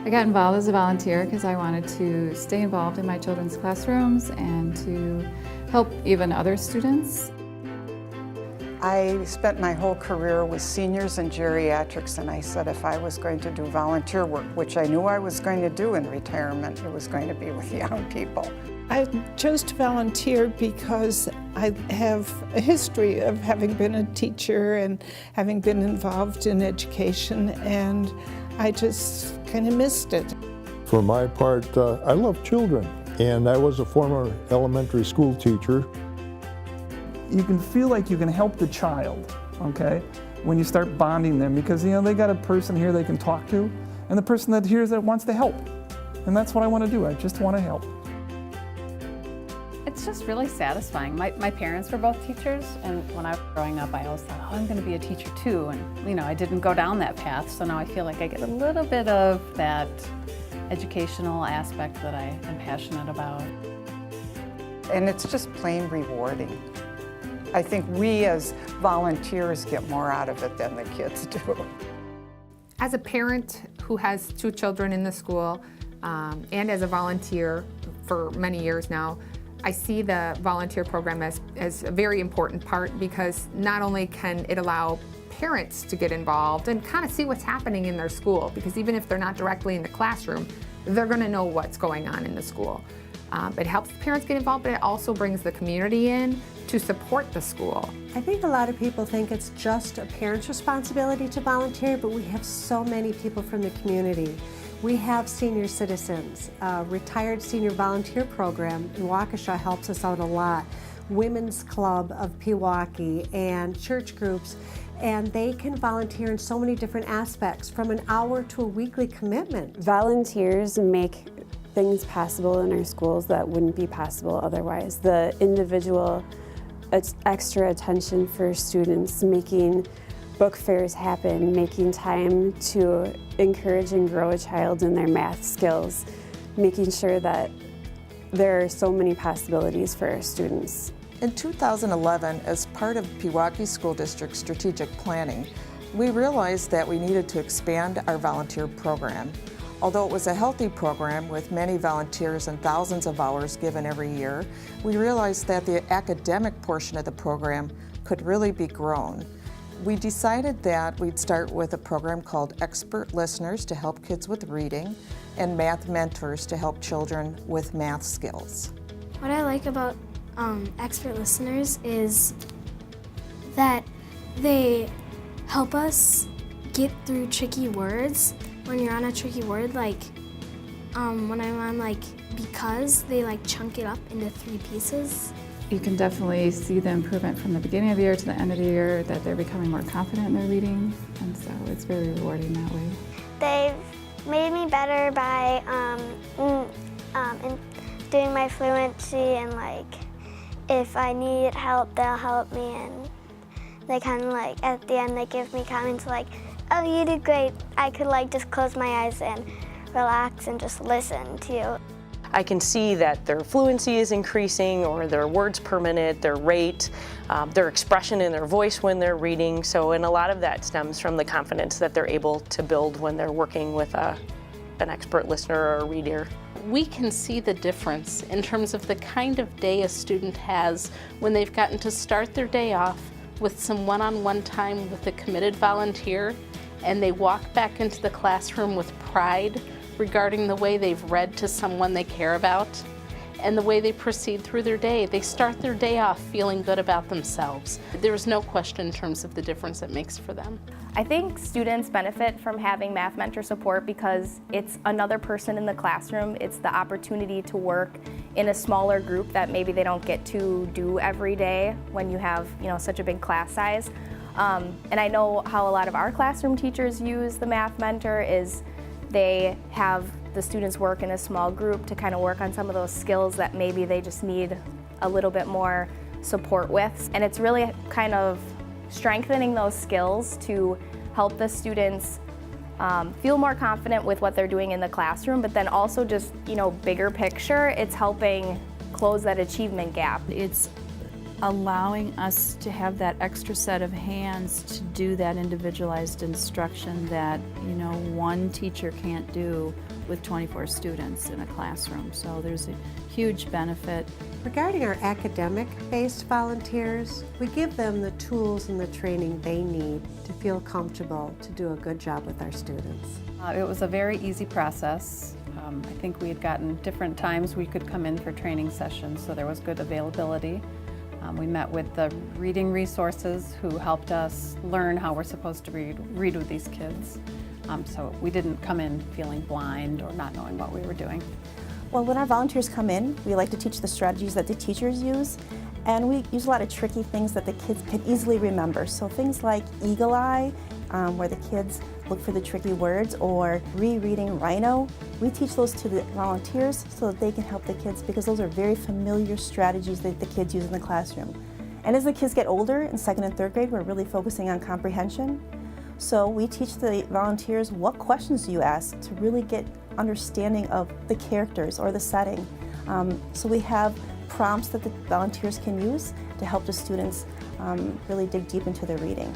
I got involved as a volunteer because I wanted to stay involved in my children's classrooms and to help even other students. I spent my whole career with seniors and geriatrics, and I said if I was going to do volunteer work, which I knew I was going to do in retirement, it was going to be with young people. I chose to volunteer because I have a history of having been a teacher and having been involved in education, and I just kind of missed it. For my part, I love children, and I was a former elementary school teacher. You can feel like you can help the child, okay, when you start bonding them, because they got a person here they can talk to, and the person that hears that wants to help. And that's what I want to do. I just want to help. It's just really satisfying. My parents were both teachers, and when I was growing up, I always thought, oh, I'm going to be a teacher too. And I didn't go down that path, so now I feel like I get a little bit of that educational aspect that I am passionate about. And it's just plain rewarding. I think we as volunteers get more out of it than the kids do. As a parent who has 2 children in the school, and as a volunteer for many years now, I see the volunteer program as a very important part, because not only can it allow parents to get involved and kind of see what's happening in their school, because even if they're not directly in the classroom, they're going to know what's going on in the school. It helps parents get involved, but it also brings the community in to support the school. I think a lot of people think it's just a parent's responsibility to volunteer, but we have so many people from the community. We have senior citizens, retired senior volunteer program in Waukesha helps us out a lot. Women's Club of Pewaukee and church groups, and they can volunteer in so many different aspects, from an hour to a weekly commitment. Volunteers make things possible in our schools that wouldn't be possible otherwise. The individual extra attention for students, making book fairs happen, making time to encourage and grow a child in their math skills, making sure that there are so many possibilities for our students. In 2011, as part of Pewaukee School District strategic planning, we realized that we needed to expand our volunteer program. Although it was a healthy program with many volunteers and thousands of hours given every year, we realized that the academic portion of the program could really be grown. We decided that we'd start with a program called Expert Listeners to help kids with reading, and Math Mentors to help children with math skills. What I like about Expert Listeners is that they help us get through tricky words. When you're on a tricky word, like when I'm on because, they chunk it up into 3 pieces. You can definitely see the improvement from the beginning of the year to the end of the year, that they're becoming more confident in their reading, and so it's very rewarding that way. They've made me better by in doing my fluency, and if I need help, they'll help me, and they kind of at the end they give me comments oh, you did great. I could just close my eyes and relax and just listen to you. I can see that their fluency is increasing, or their words per minute, their rate, their expression in their voice when they're reading. And a lot of that stems from the confidence that they're able to build when they're working with an expert listener or a reader. We can see the difference in terms of the kind of day a student has when they've gotten to start their day off with some one-on-one time with a committed volunteer, and they walk back into the classroom with pride regarding the way they've read to someone they care about and the way they proceed through their day. They start their day off feeling good about themselves. There's no question in terms of the difference it makes for them. I think students benefit from having Math Mentor support because it's another person in the classroom. It's the opportunity to work in a smaller group that maybe they don't get to do every day when you have such a big class size. And I know how a lot of our classroom teachers use the Math Mentor is they have the students work in a small group to kind of work on some of those skills that maybe they just need a little bit more support with. And it's really kind of strengthening those skills to help the students feel more confident with what they're doing in the classroom, but then also just, bigger picture, it's helping close that achievement gap. It's allowing us to have that extra set of hands to do that individualized instruction that, you know, one teacher can't do with 24 students in a classroom. So there's a huge benefit. Regarding our academic-based volunteers, we give them the tools and the training they need to feel comfortable to do a good job with our students. It was a very easy process. I think we had gotten different times we could come in for training sessions, so there was good availability. We met with the reading resources who helped us learn how we're supposed to read with these kids. So we didn't come in feeling blind or not knowing what we were doing. Well, when our volunteers come in, we like to teach the strategies that the teachers use, and we use a lot of tricky things that the kids can easily remember. So things like Eagle Eye, where the kids look for the tricky words, or rereading Rhino. We teach those to the volunteers so that they can help the kids, because those are very familiar strategies that the kids use in the classroom. And as the kids get older in 2nd and 3rd grade, we're really focusing on comprehension. So we teach the volunteers what questions do you ask to really get understanding of the characters or the setting. So we have prompts that the volunteers can use to help the students really dig deep into their reading.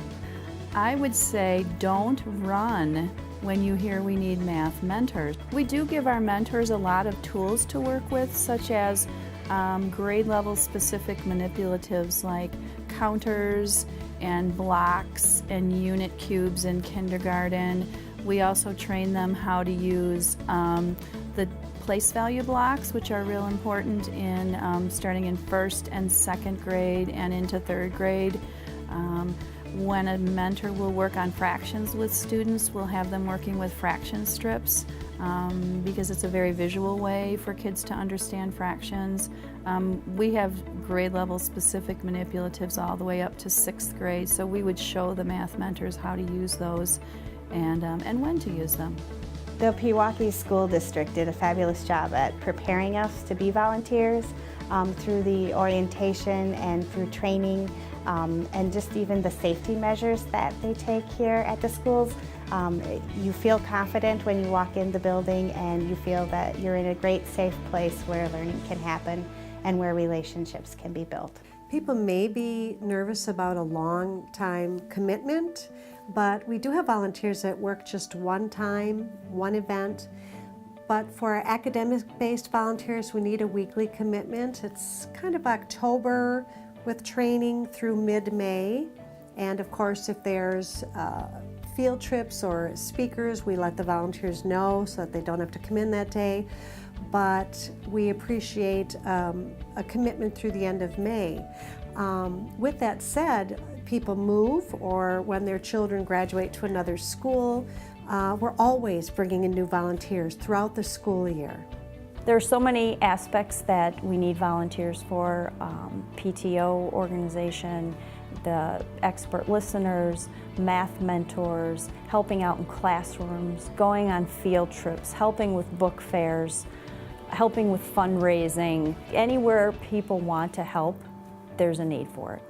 I would say don't run when you hear we need math mentors. We do give our mentors a lot of tools to work with, such as grade level specific manipulatives like counters and blocks and unit cubes in kindergarten. We also train them how to use the place value blocks, which are real important in starting in 1st and 2nd grade and into 3rd grade. When a mentor will work on fractions with students, we'll have them working with fraction strips because it's a very visual way for kids to understand fractions. We have grade level specific manipulatives all the way up to 6th grade, so we would show the math mentors how to use those and when to use them. The Pewaukee School District did a fabulous job at preparing us to be volunteers through the orientation and through training and just even the safety measures that they take here at the schools. You feel confident when you walk in the building, and you feel that you're in a great safe place where learning can happen and where relationships can be built. People may be nervous about a long time commitment, but we do have volunteers that work just one time, one event. But for our academic-based volunteers, we need a weekly commitment. It's kind of October with training through mid-May. And of course, if there's field trips or speakers, we let the volunteers know so that they don't have to come in that day. But we appreciate a commitment through the end of May. With that said, people move, or when their children graduate to another school, we're always bringing in new volunteers throughout the school year. There are so many aspects that we need volunteers for, PTO organization, the expert listeners, math mentors, helping out in classrooms, going on field trips, helping with book fairs, helping with fundraising. Anywhere people want to help, there's a need for it.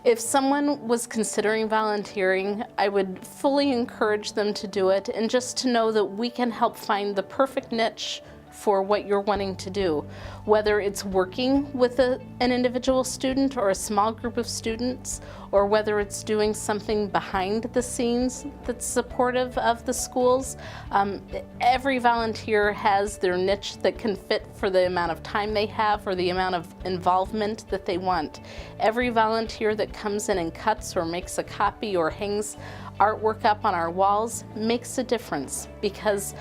If someone was considering volunteering, I would fully encourage them to do it, and just to know that we can help find the perfect niche for what you're wanting to do. Whether it's working with an individual student or a small group of students, or whether it's doing something behind the scenes that's supportive of the schools. Every volunteer has their niche that can fit for the amount of time they have or the amount of involvement that they want. Every volunteer that comes in and cuts or makes a copy or hangs artwork up on our walls makes a difference, because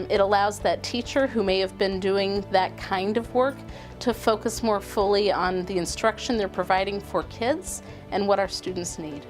it allows that teacher who may have been doing that kind of work to focus more fully on the instruction they're providing for kids and what our students need.